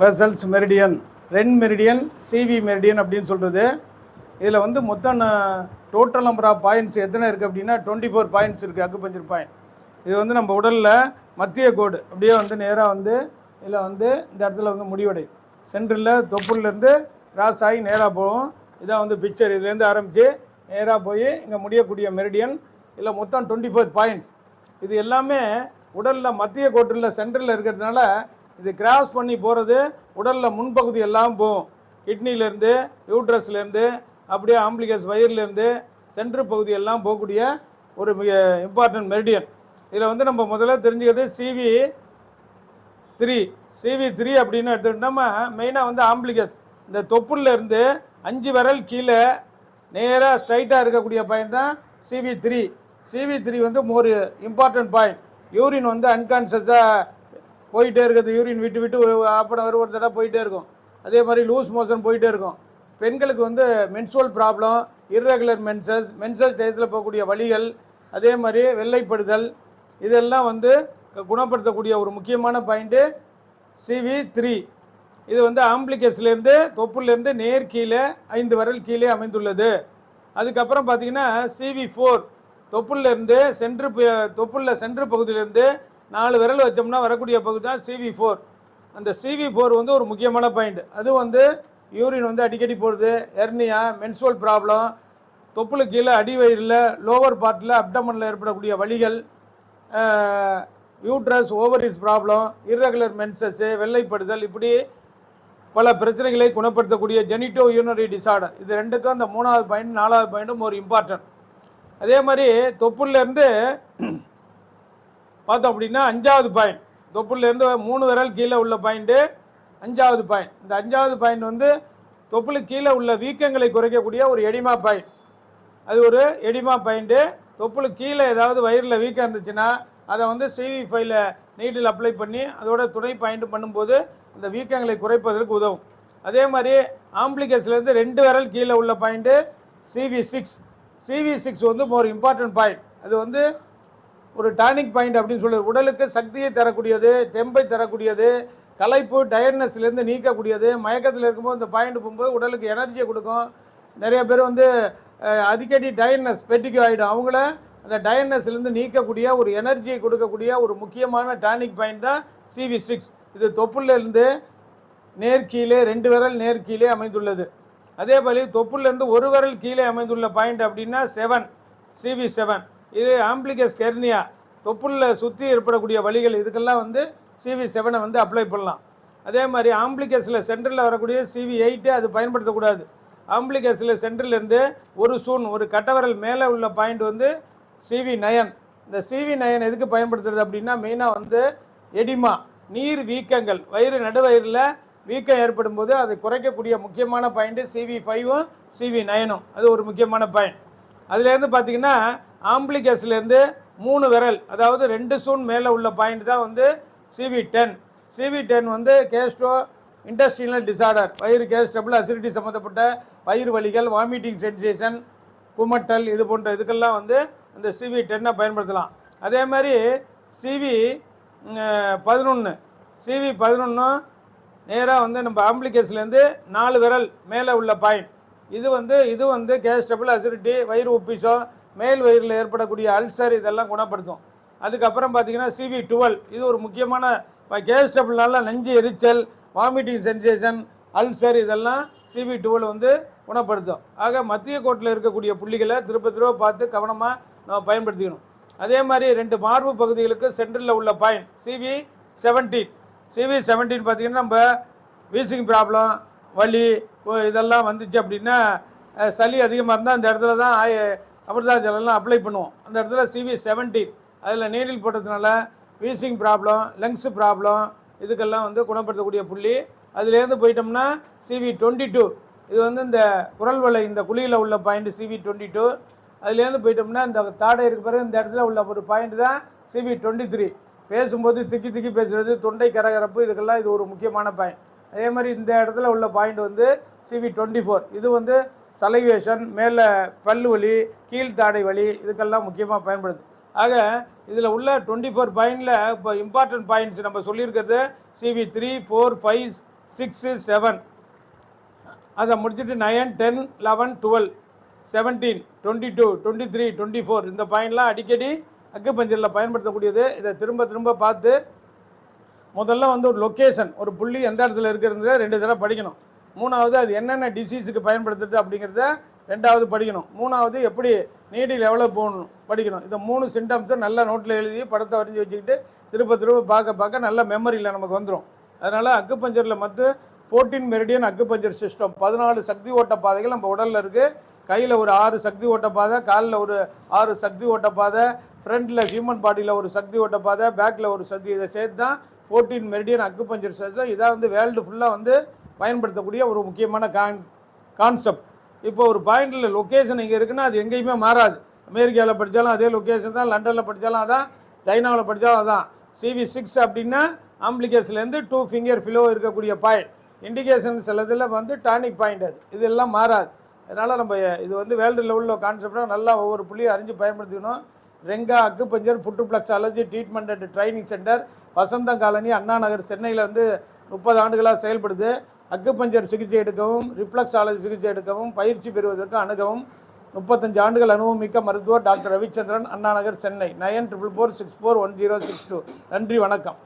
Vessels meridian, Ren meridian, CV meridian அப்படின்னு சொல்கிறது. இதில் வந்து மொத்தம் டோட்டல் நம்பர் ஆஃப் பாயிண்ட்ஸ் எத்தனை இருக்குது அப்படின்னா 24 பாயிண்ட்ஸ் இருக்குது. அக்குபஞ்சர் பாயிண்ட் இது வந்து நம்ம உடலில் மத்திய கோடு அப்படியே வந்து நேராக வந்து இதில் வந்து இந்த இடத்துல வந்து முடிவடையும். சென்டரில் தொப்புலேருந்து கிராஸ் ஆகி நேராக போகும். இதான் வந்து பிக்சர். இதுலேருந்து ஆரம்பித்து நேராக போய் இங்கே முடியக்கூடிய மெரிடியன். இதில் மொத்தம் 24 பாயிண்ட்ஸ். இது எல்லாமே உடலில் மத்திய கோட்டில் சென்டரில் இருக்கிறதுனால இது கிராஸ் பண்ணி போகிறது உடலில் முன்பகுதி எல்லாம் போகும். கிட்னிலேருந்து, யூட்ரஸ்லேருந்து, அப்படியே ஆம்பிளிகஸ் வயிறுலேருந்து சென்ட்ரு பகுதி எல்லாம் போகக்கூடிய ஒரு மிக இம்பார்ட்டன்ட் மெரிடியன். இதில் வந்து நம்ம முதல்ல தெரிஞ்சுக்கிறது CV3 அப்படின்னு எடுத்துக்கிட்டோம்னா மெயினாக வந்து ஆம்பிளிகஸ் இந்த தொப்புலேருந்து 5 விரல் கீழே நேராக ஸ்ட்ரைட்டாக இருக்கக்கூடிய பாயிண்ட் தான் CV3 வந்து மோர் இம்பார்ட்டன்ட் பாயிண்ட். யூரின் வந்து அன்கான்ஷியஸாக போயிட்டே இருக்குது. யூரின் விட்டு ஒரு ½ ஒரு தடவை போயிட்டே இருக்கும். அதே மாதிரி லூஸ் மோஷன் போயிட்டே இருக்கும். பெண்களுக்கு வந்து மென்சுவல் ப்ராப்ளம், இர்ரெகுலர் மென்சஸ் டயத்தில் போகக்கூடிய வலிகள், அதே மாதிரி வெள்ளைப்படுதல், இதெல்லாம் வந்து குணப்படுத்தக்கூடிய ஒரு முக்கியமான பாயிண்ட்டு CV3. இது வந்து ஆம்பிளிகஸ்லேருந்து தொப்புலேருந்து நேர் கீழே 5 விரல் கீழே அமைந்துள்ளது. அதுக்கப்புறம் பார்த்திங்கன்னா CV4 தொப்புலேருந்து தொப்புளில் சென்ட்ரு பகுதியிலேருந்து 4 விரல் வச்சோம்னா வரக்கூடிய பகுதி தான் CV4. அந்த CV4 வந்து ஒரு முக்கியமான பாயிண்ட். அது வந்து யூரின் வந்து அடிக்கடி போடுது, ஹெர்னியா, மென்சுவல் ப்ராப்ளம், தொப்புளுக்கு கீழே அடிவயிறில் லோவர் பார்ட்டில் அப்டமனில் ஏற்படக்கூடிய வலிகள், யூட்ரஸ் ஓவரிஸ் ப்ராப்ளம், இர்ரெகுலர் மென்சஸ்ஸு, வெள்ளைப்படுதல், இப்படி பல பிரச்சனைகளை குணப்படுத்தக்கூடிய ஜெனிட்டோ யூரினரி டிசார்டர். இது ரெண்டுக்கும் அந்த 3வது பாயிண்ட் 4வது பாயிண்ட்டும் ஒரு இம்பார்ட்டன்ட். அதே மாதிரி தொப்புலேருந்து பார்த்தோம் அப்படின்னா 5வது பாயிண்ட், தொப்புலேருந்து 3 விரல் கீழே உள்ள பாயிண்ட்டு 5வது பாயிண்ட். இந்த 5வது பாயிண்ட் வந்து தொப்புளுக்கு கீழே உள்ள வீக்கங்களை குறைக்கக்கூடிய ஒரு எடிமா பாயிண்ட். அது ஒரு எடிமா பாயிண்ட்டு. தொப்புளுக்கு கீழே ஏதாவது வயிறில் வீக்கம் இருந்துச்சுன்னா அதை வந்து CV5ல் நீடில் அப்ளை பண்ணி அதோட துணை பாயிண்ட் பண்ணும்போது அந்த வீக்கங்களை குறைப்பதற்கு உதவும். அதே மாதிரி ஆம்பிளிகஸ்லேருந்து 2 விரல் கீழே உள்ள பாயிண்ட்டு CV6 வந்து மோர் இம்பார்ட்டன்ட் பாயிண்ட். அது வந்து ஒரு டானிக் பாயிண்ட் அப்படின்னு சொல்லுது. உடலுக்கு சக்தியை தரக்கூடியது, தெம்பை தரக்கூடியது, களைப்பு டயர்ட்னஸ்லேருந்து நீக்கக்கூடியது. மயக்கத்தில் இருக்கும்போது இந்த பாயிண்ட் போகும்போது உடலுக்கு எனர்ஜியை கொடுக்கும். நிறைய பேர் வந்து அடிக்கடி டயர்ட்னஸ் பெட்டிக்கு ஆகிடும். அவங்கள அந்த டயர்ட்னஸ்லேருந்து நீக்கக்கூடிய ஒரு எனர்ஜியை கொடுக்கக்கூடிய ஒரு முக்கியமான டானிக் பாயிண்ட் தான் CV6. இது தொப்புலேருந்து நேர்கீழே 2 விரல் நேர்கீழே அமைந்துள்ளது. அதே போல தொப்புலேருந்து 1 விரல் கீழே அமைந்துள்ள பாயிண்ட் அப்படின்னா CV7. இது ஆம்பிளிகஸ் ஹெர்னியா, தொப்புளில் சுற்றி ஏற்படக்கூடிய வலிகள், இதுக்கெல்லாம் வந்து CV7 வந்து அப்ளை பண்ணலாம். அதே மாதிரி ஆம்பிளிகஸில் சென்டரில் வரக்கூடிய CV8 அது பயன்படுத்தக்கூடாது. ஆம்பிளிகஸில் சென்டர்லேருந்து ஒரு கட்டவரல் மேலே உள்ள பாயிண்ட் வந்து CV9. இந்த CV9 எதுக்கு பயன்படுத்துறது அப்படின்னா மெயினாக வந்து எடிமா, நீர் வீக்கங்கள், வயிறு நடுவயிறில் வீக்கம் ஏற்படும் போது அதை குறைக்கக்கூடிய முக்கியமான பாயிண்ட்டு CV5ம் CV9ம். அது ஒரு முக்கியமான பாயிண்ட். அதுலேருந்து பார்த்திங்கன்னா ஆம்பிளிகஸ்லேருந்து 3 விரல், அதாவது 2 சூன் மேலே உள்ள பாயிண்ட் தான் வந்து CV10 வந்து கேஸ்ட்ரோ இன்டெஸ்டினல் டிசார்டர், வயிறு கேஸ்ட்ரபிள் அசிடிட்டி சம்மந்தப்பட்ட வயிறு வலிகள், வாமிட்டிங் சென்சேஷன், குமட்டல், இது போன்ற இதுக்கெல்லாம் வந்து அந்த CV10 பயன்படுத்தலாம். அதே மாதிரி CV11 நேராக வந்து நம்ம ஆம்பிளிகஸ்லேருந்து 4 விரல் மேலே உள்ள பாயிண்ட். இது வந்து கேஸ்ட்ரபிள் அசிடிட்டி, வயிறு உப்பிசம், மேல் வயிறில் ஏற்படக்கூடிய அல்சர், இதெல்லாம் குணப்படுத்தும். அதுக்கப்புறம் பார்த்திங்கன்னா CV12 இது ஒரு முக்கியமான கேஸ்ட்ரபிள்னால நெஞ்சு எரிச்சல், வாமிட்டிங் சென்சேஷன், அல்சர், இதெல்லாம் CV12 வந்து குணப்படுத்தும். ஆக மத்திய கோட்டில் இருக்கக்கூடிய புள்ளிகளை திரும்ப பார்த்து கவனமாக நம்ம பயன்படுத்திக்கணும். அதே மாதிரி 2 மார்பு பகுதிகளுக்கு சென்டரில் உள்ள பாயிண்ட் CV17 பார்த்திங்கன்னா நம்ம வீசிங் ப்ராப்ளம், வலி, இதெல்லாம் வந்துச்சு அப்படின்னா சளி அதிகமாக இருந்தால் அந்த இடத்துல தான் அமிர்தாஞ்சலெல்லாம் அப்ளை பண்ணுவோம். அந்த இடத்துல CV17 அதில் நீடில் போட்டதுனால வீசிங் ப்ராப்ளம், லங்ஸ் ப்ராப்ளம், இதுக்கெல்லாம் வந்து குணப்படுத்தக்கூடிய புள்ளி. அதுலேருந்து போயிட்டோம்னா CV22 இது வந்து இந்த குரல் வலை, இந்த குழியில் உள்ள பாயிண்ட் CV22. அதுலேருந்து போயிட்டோம்னா இந்த தாடை இருக்கு பிறகு இந்த இடத்துல உள்ள ஒரு பாயிண்ட் தான் CV23. பேசும்போது திக்கி பேசுகிறது, தொண்டை கரகரப்பு, இதுக்கெல்லாம் இது ஒரு முக்கியமான பாயிண்ட். அதே மாதிரி இந்த இடத்துல உள்ள பாயிண்ட் வந்து CV24. இது வந்து சலைவேஷன், மேலே பல்லு வலி, கீழ்த்தாடை வலி, இதுக்கெல்லாம் முக்கியமாக பயன்படுது. ஆக இதில் உள்ள 24 பாயிண்டில் இப்போ இம்பார்ட்டன்ட் பாயிண்ட்ஸ் நம்ம சொல்லியிருக்கிறது CV 3, 4, 5, 6, 7, அதை முடிச்சுட்டு 9, 10, 11, 12, 17, 22, 23, 24 இந்த பாயிண்ட்லாம் அடிக்கடி அக்குபஞ்சரில் பயன்படுத்தக்கூடியது. இதை திரும்ப திரும்ப பார்த்து முதல்ல வந்து ஒரு லொக்கேஷன், ஒரு புள்ளி எந்த இடத்துல இருக்கிறது 2 தடவை படிக்கணும். மூணாவது அது என்னென்ன டிசீஸுக்கு பயன்படுத்துறது அப்படிங்கிறத 2வது படிக்கணும். மூணாவது எப்படி நீடில் எவ்வளோ போகணும் படிக்கணும். இந்த 3 சிம்டம்ஸை நல்லா நோட்டில் எழுதி படத்தை வரைஞ்சி வச்சுக்கிட்டு திரும்ப திரும்ப பார்க்க நல்ல மெமரியில் நமக்கு வந்துடும். அதனால் அக்குபஞ்சரில் 14 மெரிடியன் அக்குபஞ்சர் சிஸ்டம், 14 சக்தி ஓட்ட பாதைகள் நம்ம உடலில் இருக்குது. கையில் ஒரு 6 சக்தி ஓட்ட பாதை, காலில் ஒரு 6 சக்தி ஓட்ட பாதை, ஃப்ரண்ட்டில் ஹியூமன் பாடியில் ஒரு சக்தி ஓட்ட பாதை, பேக்கில் ஒரு சக்தி, இதை சேர்த்து தான் 14 மெரிடியன் அக்குபஞ்சர் சிஸ்டம். இதான் வந்து வேர்ல்டு ஃபுல்லாக வந்து பயன்படுத்தக்கூடிய ஒரு முக்கியமான கான்செப்ட். இப்போ ஒரு பாயிண்டில் லொக்கேஷன் இங்கே இருக்குன்னா அது எங்கேயுமே மாறாது. அமெரிக்காவில் படித்தாலும் அதே லொக்கேஷன் தான், லண்டனில் படித்தாலும் அதான், சைனாவில் படித்தாலும் அதான். CV 6 அப்படின்னா ஆம்பிளிகஸ்லேருந்து 2 ஃபிங்கர் ஃபிலோ இருக்கக்கூடிய பாயிண்ட். இண்டிகேஷன் சிலதில் வந்து டானிக் பாயிண்ட், அது இதெல்லாம் மாறாது. அதனால் நம்ம இது வந்து வேர்ல்டு லெவலில் கான்செப்டாக நல்லா ஒவ்வொரு புள்ளியும் அறிஞ்சு பயன்படுத்திக்கணும். Renga acupuncture foot reflexology treatment and training centre, Vasantha colony, Anna Nagar, சென்னையில் வந்து 30 ஆண்டுகளாக செயல்படுது. அக்குபஞ்சர் சிகிச்சை எடுக்கவும், ரிஃப்ளக்ஸாலஜி சிகிச்சை எடுக்கவும், பயிற்சி பெறுவதற்கு அணுகவும் 35 ஆண்டுகள் அனுபவம் மிக்க மருத்துவர் டாக்டர் ரவிச்சந்திரன், அண்ணா நகர், சென்னை. 9444641062. நன்றி, வணக்கம்.